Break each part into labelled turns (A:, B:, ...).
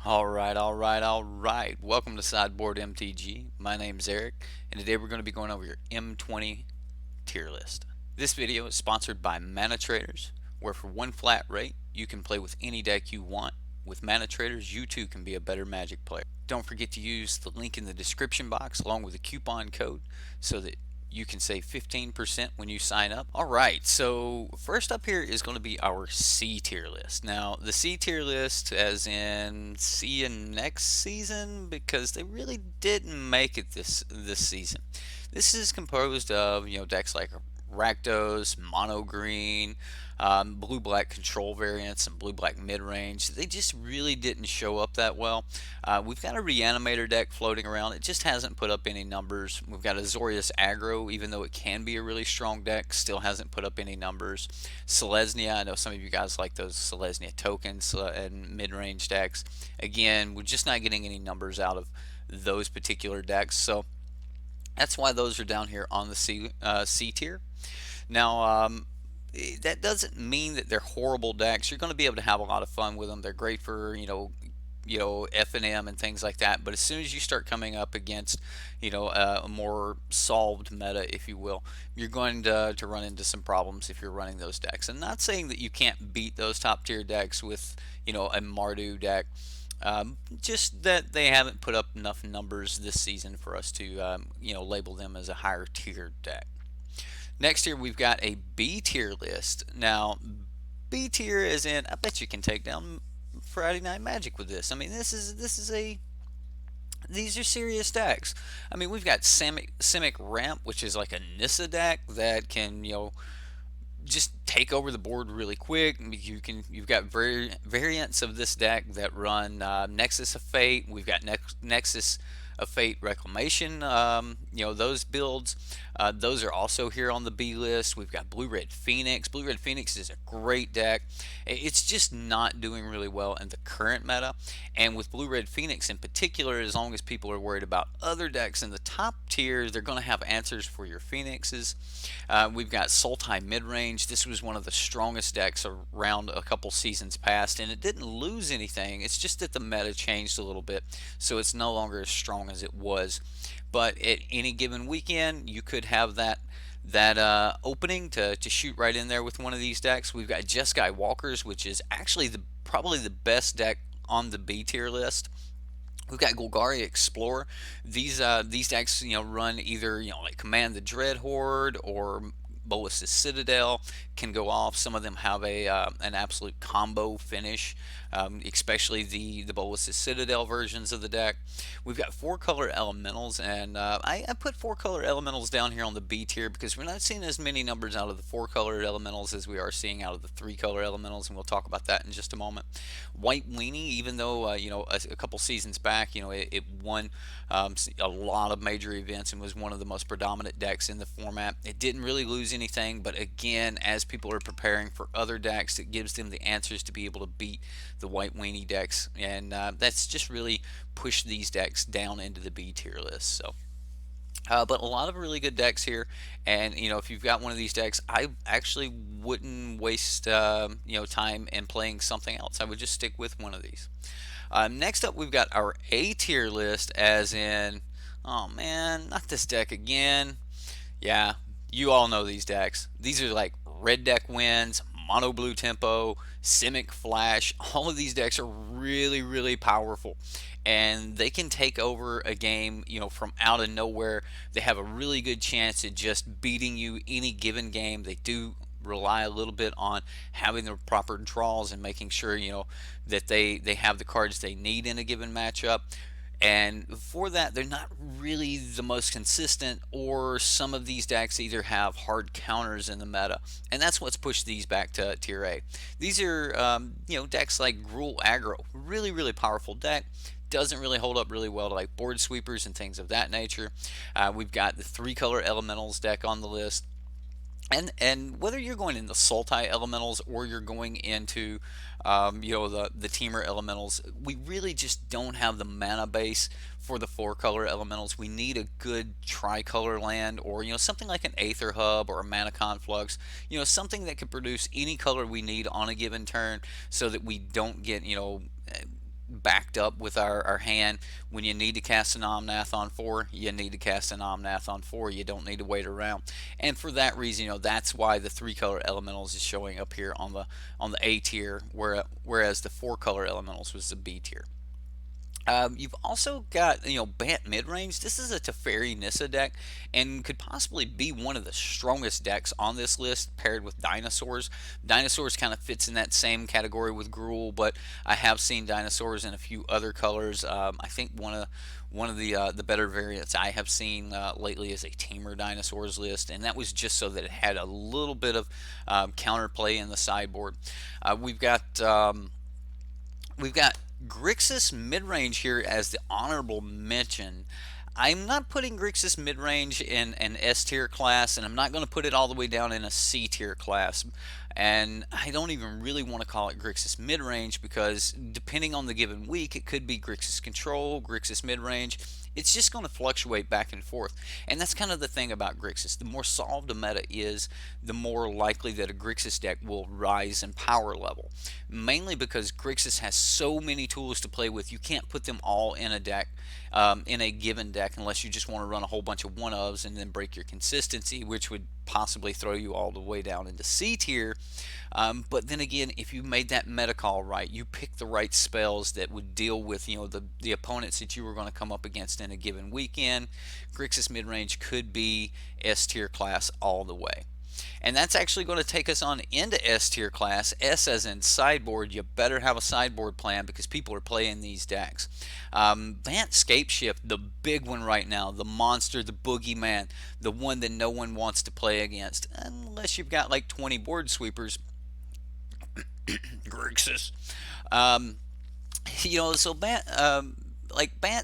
A: All right. Welcome to Sideboard MTG. My name's Eric, and today we're going to be going over your M20 tier list. This video is sponsored by Mana Traders, where for one flat rate, you can play with any deck you want. With Mana Traders, you too can be a better Magic player. Don't forget to use the link in the description box along with a coupon code so that you can save 15% when you sign up. Alright, so first up here is going to be our C tier list. Now, the C tier list, as in see you next season, because they really didn't make it this season. This is composed of decks like Rakdos, Mono Green, Blue Black Control variants, and Blue Black mid range. They just really didn't show up that well. We've got a Reanimator deck floating around. It just hasn't put up any numbers. We've got Azorius Aggro, even though it can be a really strong deck, still hasn't put up any numbers. Selesnya, I know some of you guys like those Selesnya tokens and mid range decks. Again, we're just not getting any numbers out of those particular decks. So that's why those are down here on the C tier. Now, that doesn't mean that they're horrible decks. You're going to be able to have a lot of fun with them. They're great for F&M and things like that. But as soon as you start coming up against a more solved meta, if you will, you're going to run into some problems if you're running those decks. And not saying that you can't beat those top tier decks with a Mardu deck. Just that they haven't put up enough numbers this season for us to label them as a higher tier deck. Next here we've got a B tier list. Now B tier is in, I bet you can take down Friday Night Magic with this. I mean, these are serious decks. I mean, we've got Simic Ramp, which is like a Nissa deck that can just take over the board really quick. You've got variants of this deck that run Nexus of Fate. We've got Nexus of Fate Reclamation. Those builds. Those are also here on the B list. We've got Blue Red Phoenix. Blue Red Phoenix is a great deck. It's just not doing really well in the current meta. And with Blue Red Phoenix in particular, as long as people are worried about other decks in the top tier, they're going to have answers for your Phoenixes. We've got Sultai Midrange. This was one of the strongest decks around a couple seasons past, and it didn't lose anything. It's just that the meta changed a little bit, so it's no longer as strong as it was. But at any given weekend, you could have that opening to shoot right in there with one of these decks. We've got Jeskai Walkers, which is actually probably the best deck on the B tier list. We've got Golgari Explorer. These decks run either like Command the Dread Horde or Bolas's Citadel can go off. Some of them have an absolute combo finish, especially the Bolas's Citadel versions of the deck. We've got 4-color elementals, and I put 4-color elementals down here on the B tier because we're not seeing as many numbers out of the 4-color elementals as we are seeing out of the 3-color elementals, and we'll talk about that in just a moment. White Weenie, even though a couple seasons back, it won a lot of major events and was one of the most predominant decks in the format. It didn't really lose anything, but again, as people are preparing for other decks, it gives them the answers to be able to beat the White Weenie decks, and that's just really pushed these decks down into the B tier list. So but a lot of really good decks here, and if you've got one of these decks, I actually wouldn't waste time in playing something else. I would just stick with one of these. Next up, we've got our A tier list, as in, oh man, not this deck again. Yeah, you all know these decks. These are like red deck wins, mono blue tempo, Simic Flash. All of these decks are really, really powerful, and they can take over a game from out of nowhere. They have a really good chance at just beating you any given game. They do rely a little bit on having the proper draws and making sure that they have the cards they need in a given matchup. And for that, they're not really the most consistent, or some of these decks either have hard counters in the meta, and that's what's pushed these back to tier A. These are decks like Gruul Aggro, really, really powerful deck. Doesn't really hold up really well to like board sweepers and things of that nature. We've got the 3-color elementals deck on the list. And whether you're going into Sultai elementals or you're going into the Teamer elementals, we really just don't have the mana base for the 4-color elementals. We need a good tricolor land, or something like an Aether Hub or a Mana Conflux, something that could produce any color we need on a given turn, so that we don't get backed up with our hand. When you need to cast an Omnath on 4, you need to cast an Omnath on 4. You don't need to wait around. And for that reason, that's why the 3-color elementals is showing up here on the A tier, whereas the 4-color elementals was the B tier. You've also got, Bant Midrange. This is a Teferi Nissa deck and could possibly be one of the strongest decks on this list paired with Dinosaurs. Dinosaurs kind of fits in that same category with Gruul, but I have seen Dinosaurs in a few other colors. I think one of the better variants I have seen lately is a Tamer Dinosaurs list, and that was just so that it had a little bit of counterplay in the sideboard. We've got Grixis midrange here as the honorable mention. I'm not putting Grixis midrange in an S tier class, and I'm not going to put it all the way down in a C tier class. And I don't even really want to call it Grixis midrange because depending on the given week, it could be Grixis control, Grixis midrange. It's just going to fluctuate back and forth. And that's kind of the thing about Grixis. The more solved a meta is, the more likely that a Grixis deck will rise in power level. Mainly because Grixis has so many tools to play with, you can't put them all in a deck, in a given deck, unless you just want to run a whole bunch of one-ofs and then break your consistency, which would possibly throw you all the way down into C tier. But then again, if you made that meta call right, you picked the right spells that would deal with the opponents that you were going to come up against in a given weekend, Grixis midrange could be S tier class all the way. And that's actually going to take us on into S tier class. S as in sideboard. You better have a sideboard plan because people are playing these decks. Bant Scapeshift, the big one right now, the monster, the boogeyman, the one that no one wants to play against, unless you've got like 20 board sweepers. Grixis. Um, so Bant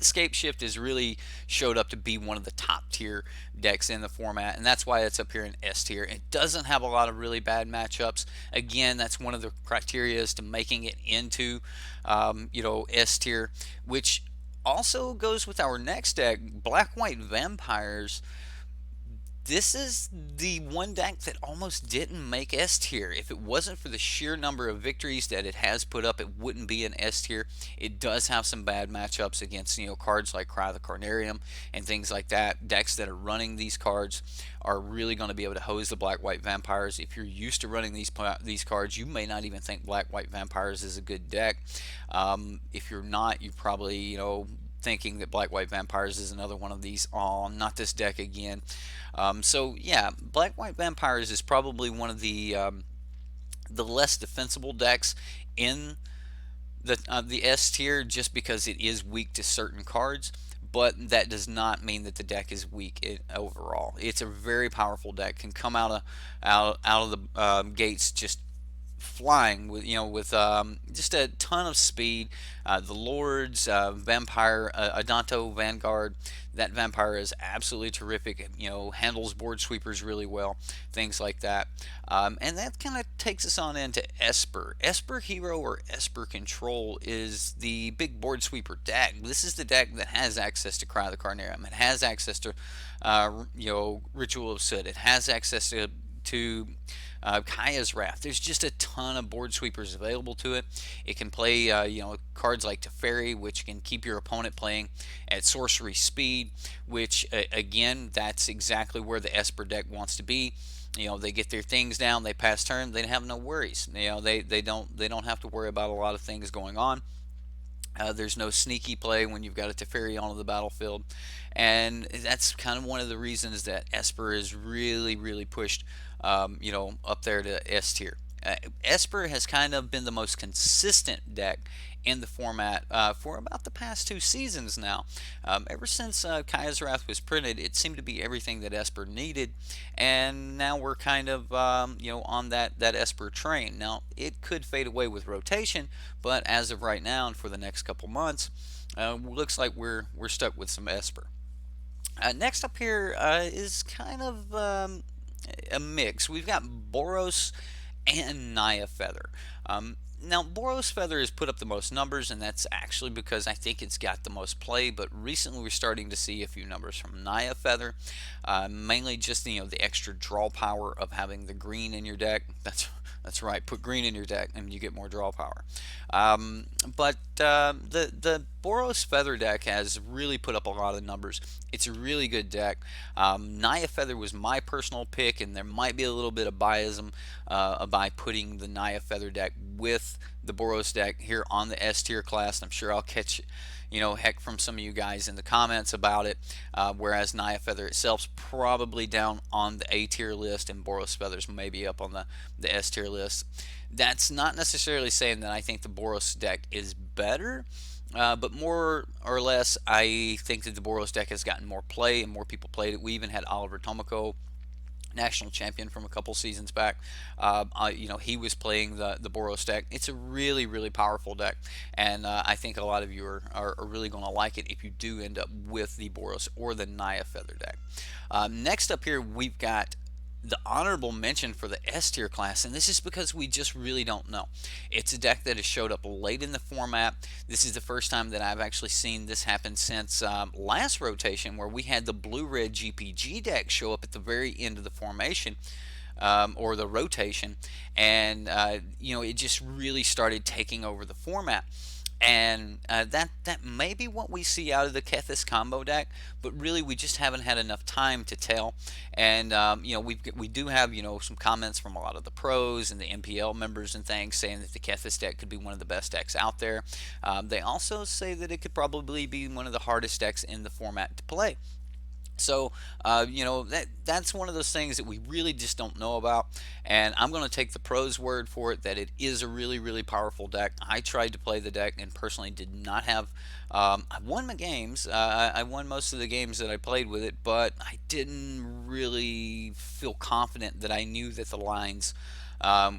A: Scapeshift has really showed up to be one of the top tier decks in the format, and that's why it's up here in S tier. It doesn't have a lot of really bad matchups. Again, that's one of the criteria as to making it into, S tier, which also goes with our next deck, Black White Vampires. This is the one deck that almost didn't make S tier. If it wasn't for the sheer number of victories that it has put up, it wouldn't be an S tier. It does have some bad matchups against cards like Cry the Carnarium and things like that. Decks that are running these cards are really going to be able to hose the Black White Vampires. If you're used to running these cards, you may not even think Black White Vampires is a good deck. If you're not, you probably thinking that Black White Vampires is another one of these. Oh, not this deck again. So yeah, Black White Vampires is probably one of the less defensible decks in the S tier, just because it is weak to certain cards. But that does not mean that the deck is weak overall. It's a very powerful deck. Can come out of the gates just flying with just a ton of speed. The Lords, Vampire, Adanto Vanguard. That Vampire is absolutely terrific. Handles board sweepers really well, things like that. And that kind of takes us on into Esper. Esper Hero or Esper Control is the big board sweeper deck. This is the deck that has access to Cry the Carnarium. It has access to Ritual of Soot. It has access to Kaya's Wrath. There's just a ton of board sweepers available to it. It can play cards like Teferi, which can keep your opponent playing at sorcery speed, which again, that's exactly where the Esper deck wants to be. They get their things down, they pass turn, they have no worries. They don't have to worry about a lot of things going on. There's no sneaky play when you've got a Teferi onto the battlefield, and that's kind of one of the reasons that Esper is really, really pushed, up there to S tier. Esper has kind of been the most consistent deck in the format for about the past 2 seasons now. Ever since Kaya's Wrath was printed, it seemed to be everything that Esper needed, and now we're kind of on that Esper train. Now it could fade away with rotation, but as of right now and for the next couple months, looks like we're stuck with some Esper. Next up here is kind of a mix. We've got Boros and Naya Feather. Now, Boros Feather has put up the most numbers, and that's actually because I think it's got the most play, but recently we're starting to see a few numbers from Naya Feather, mainly just the extra draw power of having the green in your deck. That's right. Put green in your deck, and you get more draw power. But the Boros Feather deck has really put up a lot of numbers. It's a really good deck. Naya Feather was my personal pick, and there might be a little bit of biasm by putting the Naya Feather deck with the Boros deck here on the S tier class. I'm sure I'll catch heck from some of you guys in the comments about it. Whereas Naya Feather itself's probably down on the A tier list, and Boros Feathers maybe up on the S tier list. That's not necessarily saying that I think the Boros deck is better. But more or less, I think that the Boros deck has gotten more play and more people played it. We even had Oliver Tomoko, national champion from a couple seasons back. He was playing the Boros deck. It's a really, really powerful deck, and I think a lot of you are really going to like it if you do end up with the Boros or the Naya Feather deck. Next up here, we've got the honorable mention for the S tier class, and this is because we just really don't know. It's a deck that has showed up late in the format. This is the first time that I've actually seen this happen since last rotation, where we had the blue-red GPG deck show up at the very end of the formation. Or the rotation, and it just really started taking over the format. And that may be what we see out of the Kethis combo deck, but really we just haven't had enough time to tell. And we do have some comments from a lot of the pros and the MPL members and things saying that the Kethis deck could be one of the best decks out there. They also say that it could probably be one of the hardest decks in the format to play. So, that's one of those things that we really just don't know about, and I'm going to take the pros' word for it that it is a really, really powerful deck. I tried to play the deck and personally did not have. I won my games. I won most of the games that I played with it, but I didn't really feel confident that I knew that the lines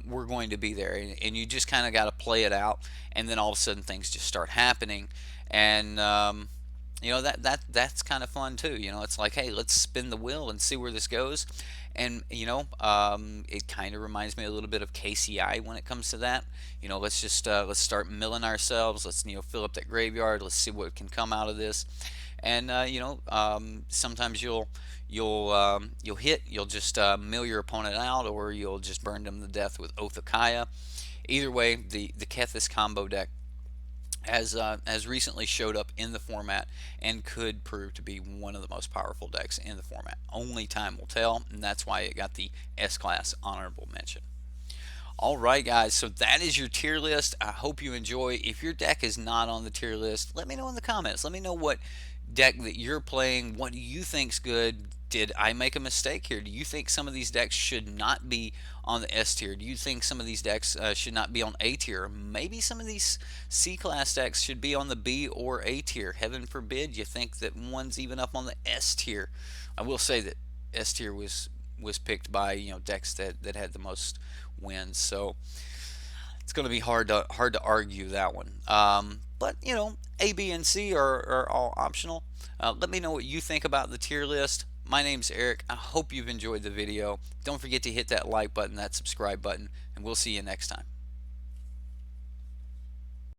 A: were going to be there, and you just kind of got to play it out, and then all of a sudden things just start happening, and that's kind of fun too. It's like, hey, let's spin the wheel and see where this goes. And it kind of reminds me a little bit of KCI when it comes to that. Let's start milling ourselves. Let's fill up that graveyard. Let's see what can come out of this. And sometimes you'll just mill your opponent out, or you'll just burn them to death with Oath of Kaya. Either way, the Kethis combo deck has recently showed up in the format and could prove to be one of the most powerful decks in the format. Only time will tell, and that's why it got the S-Class honorable mention. Alright guys, so that is your tier list. I hope you enjoy. If your deck is not on the tier list, let me know in the comments. Let me know what deck that you're playing. What do you think's good? Did I make a mistake here? Do you think some of these decks should not be on the S tier? Do you think some of these decks should not be on A tier? Maybe some of these C class decks should be on the B or A tier. Heaven forbid you think that one's even up on the S tier. I will say that S tier was picked by decks that had the most wins, so it's going to be hard to argue that one. But A, B, and C are all optional. Let me know what you think about the tier list. My name's Eric. I hope you've enjoyed the video. Don't forget to hit that like button, that subscribe button, and we'll see you next time.